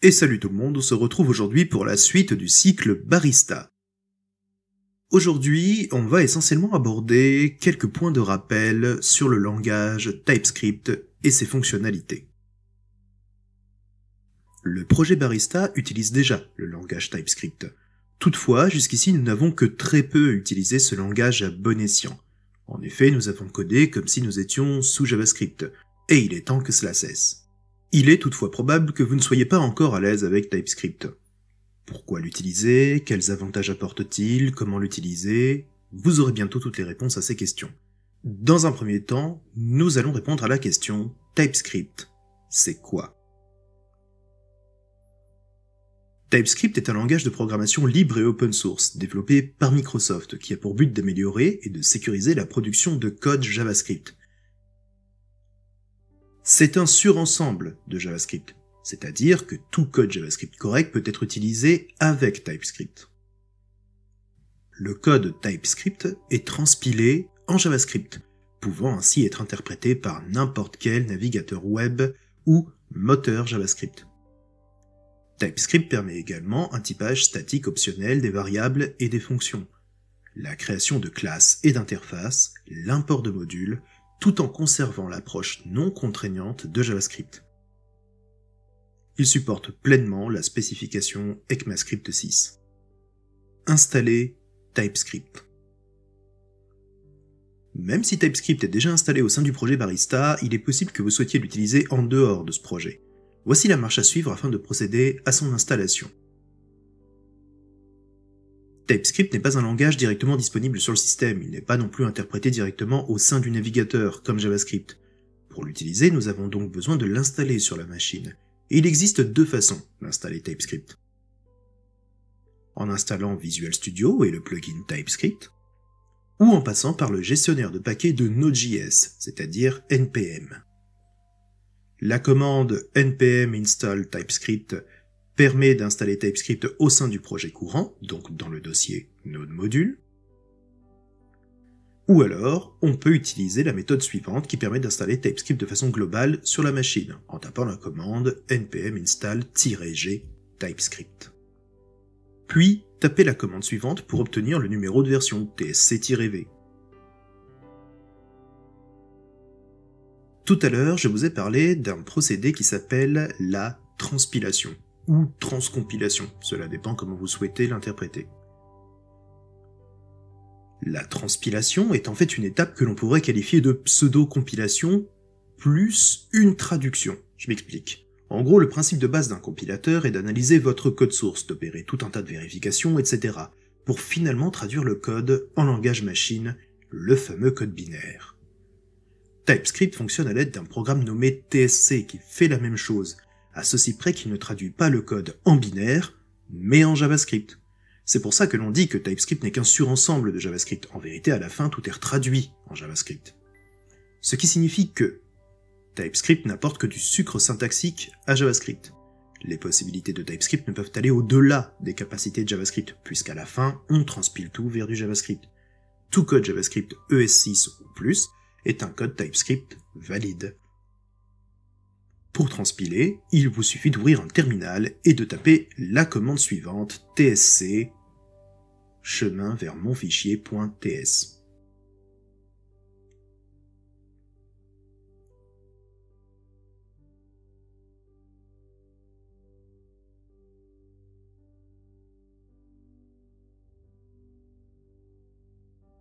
Et salut tout le monde, on se retrouve aujourd'hui pour la suite du cycle Barista. Aujourd'hui, on va essentiellement aborder quelques points de rappel sur le langage TypeScript et ses fonctionnalités. Le projet Barista utilise déjà le langage TypeScript. Toutefois, jusqu'ici, nous n'avons que très peu utilisé ce langage à bon escient. En effet, nous avons codé comme si nous étions sous JavaScript, et il est temps que cela cesse. Il est toutefois probable que vous ne soyez pas encore à l'aise avec TypeScript. Pourquoi l'utiliser? Quels avantages apporte-t-il? Comment l'utiliser? Vous aurez bientôt toutes les réponses à ces questions. Dans un premier temps, nous allons répondre à la question TypeScript, c'est quoi? TypeScript est un langage de programmation libre et open source, développé par Microsoft, qui a pour but d'améliorer et de sécuriser la production de code JavaScript. C'est un surensemble de JavaScript, c'est-à-dire que tout code JavaScript correct peut être utilisé avec TypeScript. Le code TypeScript est transpilé en JavaScript, pouvant ainsi être interprété par n'importe quel navigateur web ou moteur JavaScript. TypeScript permet également un typage statique optionnel des variables et des fonctions, la création de classes et d'interfaces, l'import de modules, tout en conservant l'approche non contraignante de JavaScript. Il supporte pleinement la spécification ECMAScript 6. Installer TypeScript. Même si TypeScript est déjà installé au sein du projet Barista, il est possible que vous souhaitiez l'utiliser en dehors de ce projet. Voici la marche à suivre afin de procéder à son installation. TypeScript n'est pas un langage directement disponible sur le système, il n'est pas non plus interprété directement au sein du navigateur, comme JavaScript. Pour l'utiliser, nous avons donc besoin de l'installer sur la machine. Et il existe deux façons d'installer TypeScript. En installant Visual Studio et le plugin TypeScript, ou en passant par le gestionnaire de paquets de Node.js, c'est-à-dire npm. La commande npm install TypeScript permet d'installer TypeScript au sein du projet courant, donc dans le dossier Node Module. Ou alors, on peut utiliser la méthode suivante qui permet d'installer TypeScript de façon globale sur la machine, en tapant la commande npm install-g TypeScript. Puis, tapez la commande suivante pour obtenir le numéro de version tsc-v. Tout à l'heure, je vous ai parlé d'un procédé qui s'appelle la transpilation, ou transcompilation, cela dépend comment vous souhaitez l'interpréter. La transpilation est en fait une étape que l'on pourrait qualifier de pseudo-compilation plus une traduction. Je m'explique. En gros, le principe de base d'un compilateur est d'analyser votre code source, d'opérer tout un tas de vérifications, etc., pour finalement traduire le code en langage machine, le fameux code binaire. TypeScript fonctionne à l'aide d'un programme nommé TSC qui fait la même chose, à ceci près qu'il ne traduit pas le code en binaire, mais en JavaScript. C'est pour ça que l'on dit que TypeScript n'est qu'un surensemble de JavaScript. En vérité, à la fin, tout est retraduit en JavaScript. Ce qui signifie que TypeScript n'apporte que du sucre syntaxique à JavaScript. Les possibilités de TypeScript ne peuvent aller au-delà des capacités de JavaScript, puisqu'à la fin, on transpile tout vers du JavaScript. Tout code JavaScript ES6 ou plus est un code TypeScript valide. Pour transpiler, il vous suffit d'ouvrir un terminal et de taper la commande suivante tsc chemin vers mon fichier.ts.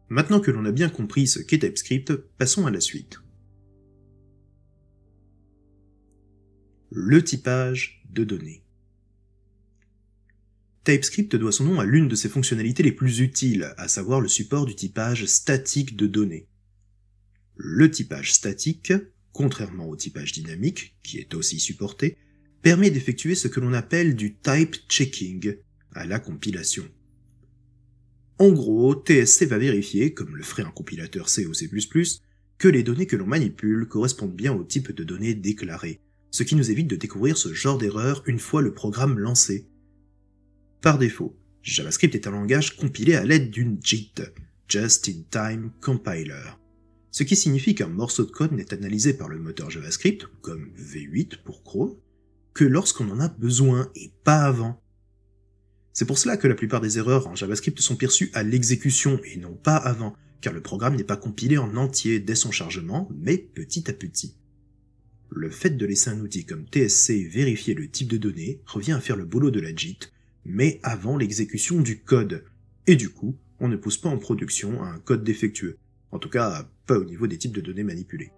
Maintenant que l'on a bien compris ce qu'est TypeScript, passons à la suite. Le typage de données. TypeScript doit son nom à l'une de ses fonctionnalités les plus utiles, à savoir le support du typage statique de données. Le typage statique, contrairement au typage dynamique, qui est aussi supporté, permet d'effectuer ce que l'on appelle du type checking à la compilation. En gros, TSC va vérifier, comme le ferait un compilateur C ou C++, que les données que l'on manipule correspondent bien au type de données déclaré, ce qui nous évite de découvrir ce genre d'erreur une fois le programme lancé. Par défaut, JavaScript est un langage compilé à l'aide d'une JIT, Just-in-Time Compiler, ce qui signifie qu'un morceau de code n'est analysé par le moteur JavaScript, comme V8 pour Chrome, que lorsqu'on en a besoin et pas avant. C'est pour cela que la plupart des erreurs en JavaScript sont perçues à l'exécution et non pas avant, car le programme n'est pas compilé en entier dès son chargement, mais petit à petit. Le fait de laisser un outil comme TSC vérifier le type de données revient à faire le boulot de la JIT, mais avant l'exécution du code, et du coup, on ne pousse pas en production un code défectueux, en tout cas pas au niveau des types de données manipulés.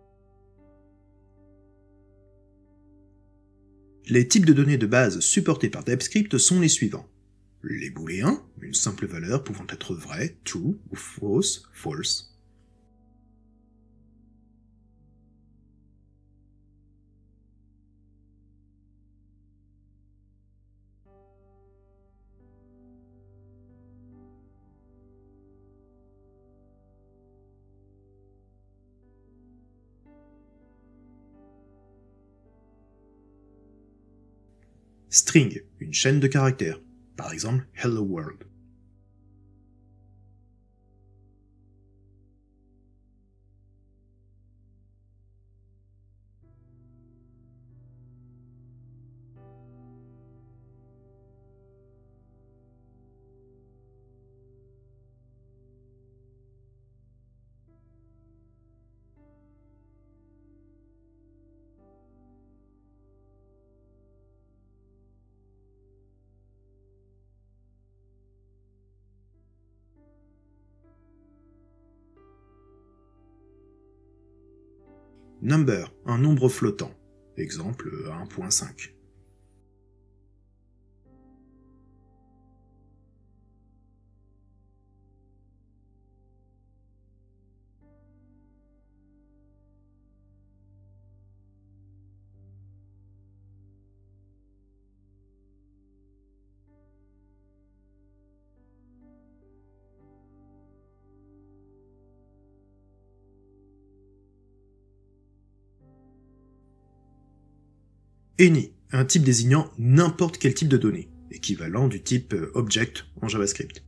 Les types de données de base supportés par TypeScript sont les suivants. Les booléens, une simple valeur pouvant être vraie, true, ou fausse, false. String, une chaîne de caractères, par exemple Hello World. Number, un nombre flottant, exemple 1.5. Any, un type désignant n'importe quel type de données, équivalent du type object en JavaScript.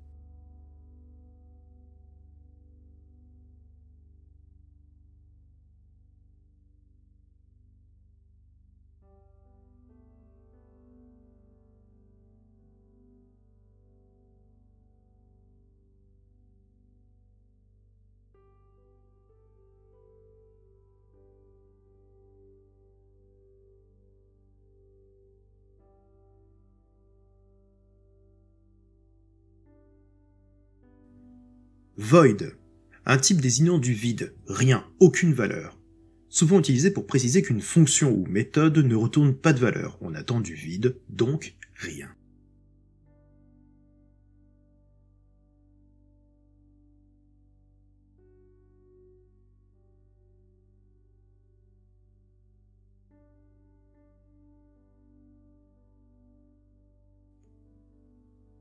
Void, un type désignant du vide, rien, aucune valeur. Souvent utilisé pour préciser qu'une fonction ou méthode ne retourne pas de valeur, on attend du vide, donc rien.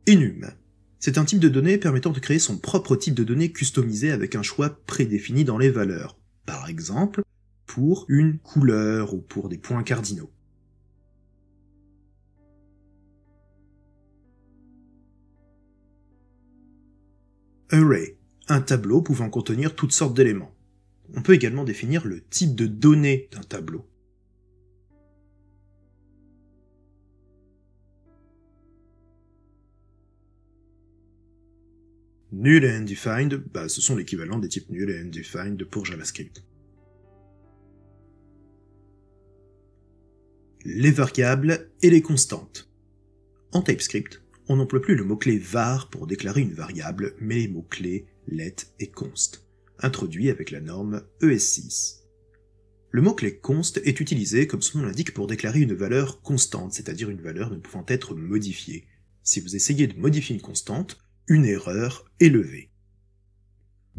Enum, c'est un type de données permettant de créer son propre type de données customisé avec un choix prédéfini dans les valeurs, par exemple pour une couleur ou pour des points cardinaux. Array, un tableau pouvant contenir toutes sortes d'éléments. On peut également définir le type de données d'un tableau. Null et undefined, ce sont l'équivalent des types null et undefined pour JavaScript. Les variables et les constantes. En TypeScript, on n'emploie plus le mot-clé var pour déclarer une variable, mais les mots-clés let et const, introduits avec la norme ES6. Le mot-clé const est utilisé, comme son nom l'indique, pour déclarer une valeur constante, c'est-à-dire une valeur ne pouvant être modifiée. Si vous essayez de modifier une constante, une erreur est levée.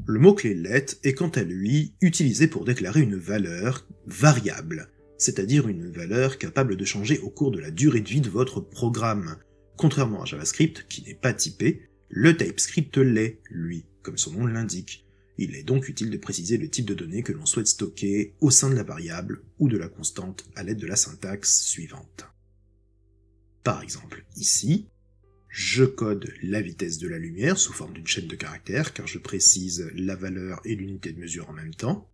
Le mot-clé let est quant à lui utilisé pour déclarer une valeur variable, c'est-à-dire une valeur capable de changer au cours de la durée de vie de votre programme. Contrairement à JavaScript, qui n'est pas typé, le TypeScript l'est, lui, comme son nom l'indique. Il est donc utile de préciser le type de données que l'on souhaite stocker au sein de la variable ou de la constante à l'aide de la syntaxe suivante. Par exemple, ici, je code la vitesse de la lumière sous forme d'une chaîne de caractères, car je précise la valeur et l'unité de mesure en même temps.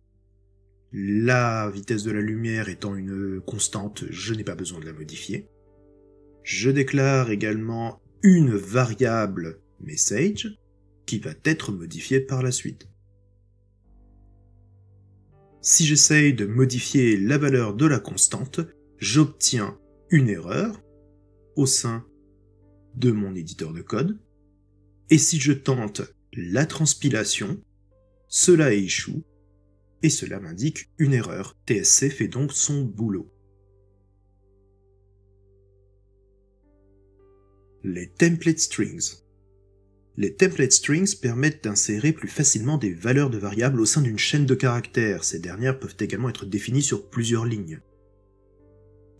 La vitesse de la lumière étant une constante, je n'ai pas besoin de la modifier. Je déclare également une variable message qui va être modifiée par la suite. Si j'essaye de modifier la valeur de la constante, j'obtiens une erreur au sein de mon éditeur de code. Et si je tente la transpilation, cela échoue et cela m'indique une erreur. TSC fait donc son boulot. Les template strings. Les template strings permettent d'insérer plus facilement des valeurs de variables au sein d'une chaîne de caractères. Ces dernières peuvent également être définies sur plusieurs lignes.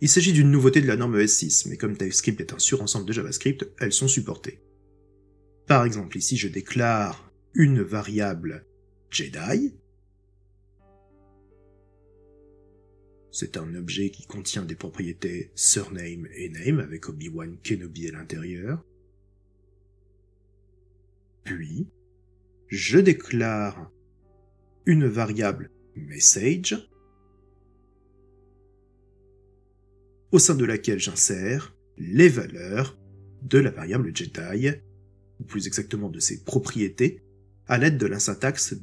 Il s'agit d'une nouveauté de la norme ES6, mais comme TypeScript est un surensemble de JavaScript, elles sont supportées. Par exemple, ici je déclare une variable Jedi. C'est un objet qui contient des propriétés surname et name avec Obi-Wan Kenobi à l'intérieur. Puis, je déclare une variable message au sein de laquelle j'insère les valeurs de la variable Jedi, ou plus exactement de ses propriétés, à l'aide de la syntaxe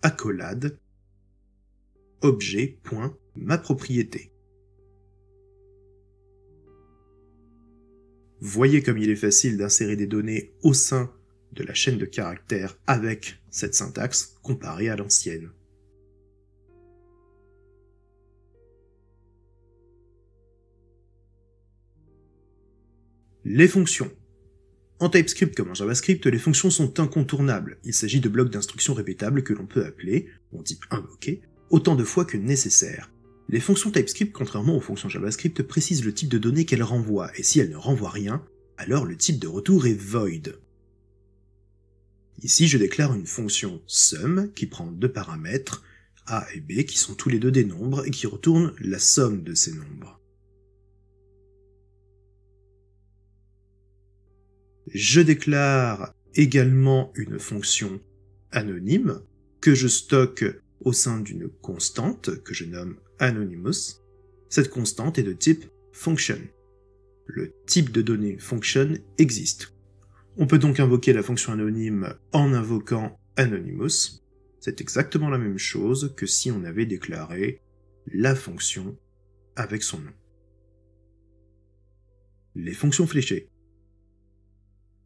$accolade objet.mapropriété. Voyez comme il est facile d'insérer des données au sein de la chaîne de caractères avec cette syntaxe comparée à l'ancienne. Les fonctions. En TypeScript comme en JavaScript, les fonctions sont incontournables. Il s'agit de blocs d'instructions répétables que l'on peut appeler, en type invoqué, autant de fois que nécessaire. Les fonctions TypeScript, contrairement aux fonctions JavaScript, précisent le type de données qu'elles renvoient, et si elles ne renvoient rien, alors le type de retour est void. Ici, je déclare une fonction sum qui prend deux paramètres, a et b, qui sont tous les deux des nombres, et qui retourne la somme de ces nombres. Je déclare également une fonction anonyme que je stocke au sein d'une constante que je nomme Anonymous. Cette constante est de type function. Le type de données function existe. On peut donc invoquer la fonction anonyme en invoquant Anonymous. C'est exactement la même chose que si on avait déclaré la fonction avec son nom. Les fonctions fléchées.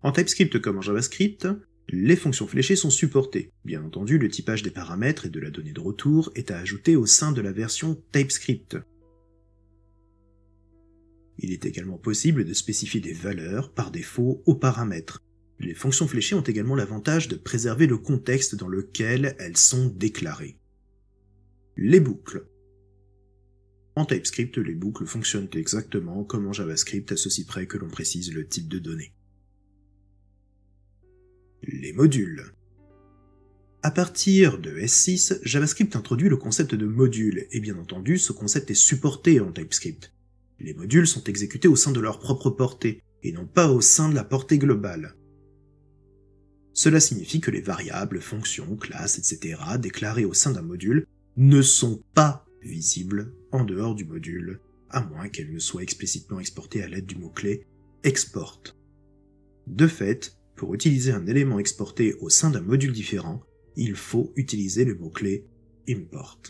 En TypeScript comme en JavaScript, les fonctions fléchées sont supportées. Bien entendu, le typage des paramètres et de la donnée de retour est à ajouter au sein de la version TypeScript. Il est également possible de spécifier des valeurs par défaut aux paramètres. Les fonctions fléchées ont également l'avantage de préserver le contexte dans lequel elles sont déclarées. Les boucles. En TypeScript, les boucles fonctionnent exactement comme en JavaScript à ceci près que l'on précise le type de données. Les modules. À partir de S6, JavaScript introduit le concept de module, et bien entendu, ce concept est supporté en TypeScript. Les modules sont exécutés au sein de leur propre portée, et non pas au sein de la portée globale. Cela signifie que les variables, fonctions, classes, etc. déclarées au sein d'un module ne sont pas visibles en dehors du module, à moins qu'elles ne soient explicitement exportées à l'aide du mot-clé export. De fait, pour utiliser un élément exporté au sein d'un module différent, il faut utiliser le mot-clé import.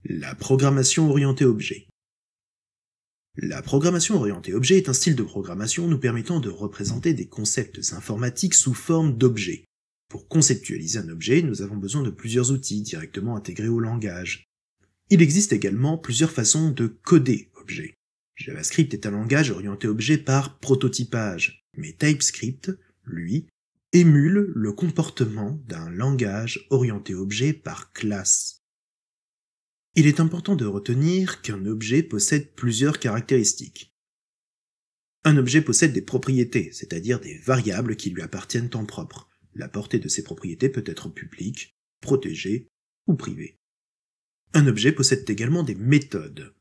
La programmation orientée objet. La programmation orientée objet est un style de programmation nous permettant de représenter des concepts informatiques sous forme d'objets. Pour conceptualiser un objet, nous avons besoin de plusieurs outils directement intégrés au langage. Il existe également plusieurs façons de coder objets. JavaScript est un langage orienté objet par prototypage, mais TypeScript, lui, émule le comportement d'un langage orienté objet par classe. Il est important de retenir qu'un objet possède plusieurs caractéristiques. Un objet possède des propriétés, c'est-à-dire des variables qui lui appartiennent en propre. La portée de ces propriétés peut être publique, protégée ou privée. Un objet possède également des méthodes.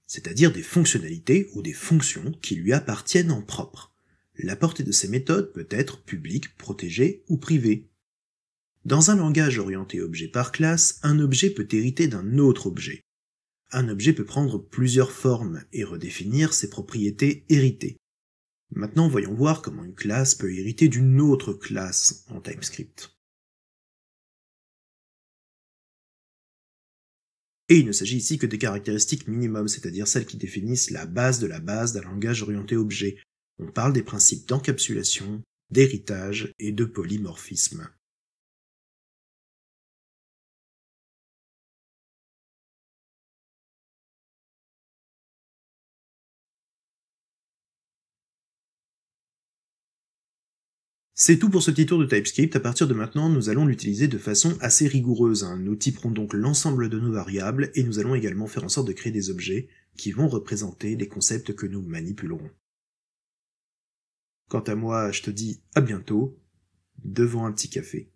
c'est-à-dire des fonctionnalités ou des fonctions qui lui appartiennent en propre. La portée de ces méthodes peut être publique, protégée ou privée. Dans un langage orienté objet par classe, un objet peut hériter d'un autre objet. Un objet peut prendre plusieurs formes et redéfinir ses propriétés héritées. Maintenant, voyons voir comment une classe peut hériter d'une autre classe en TypeScript. Et il ne s'agit ici que des caractéristiques minimum, c'est-à-dire celles qui définissent la base d'un langage orienté objet. On parle des principes d'encapsulation, d'héritage et de polymorphisme. C'est tout pour ce petit tour de TypeScript. À partir de maintenant, nous allons l'utiliser de façon assez rigoureuse. Nous typerons donc l'ensemble de nos variables et nous allons également faire en sorte de créer des objets qui vont représenter les concepts que nous manipulerons. Quant à moi, je te dis à bientôt devant un petit café.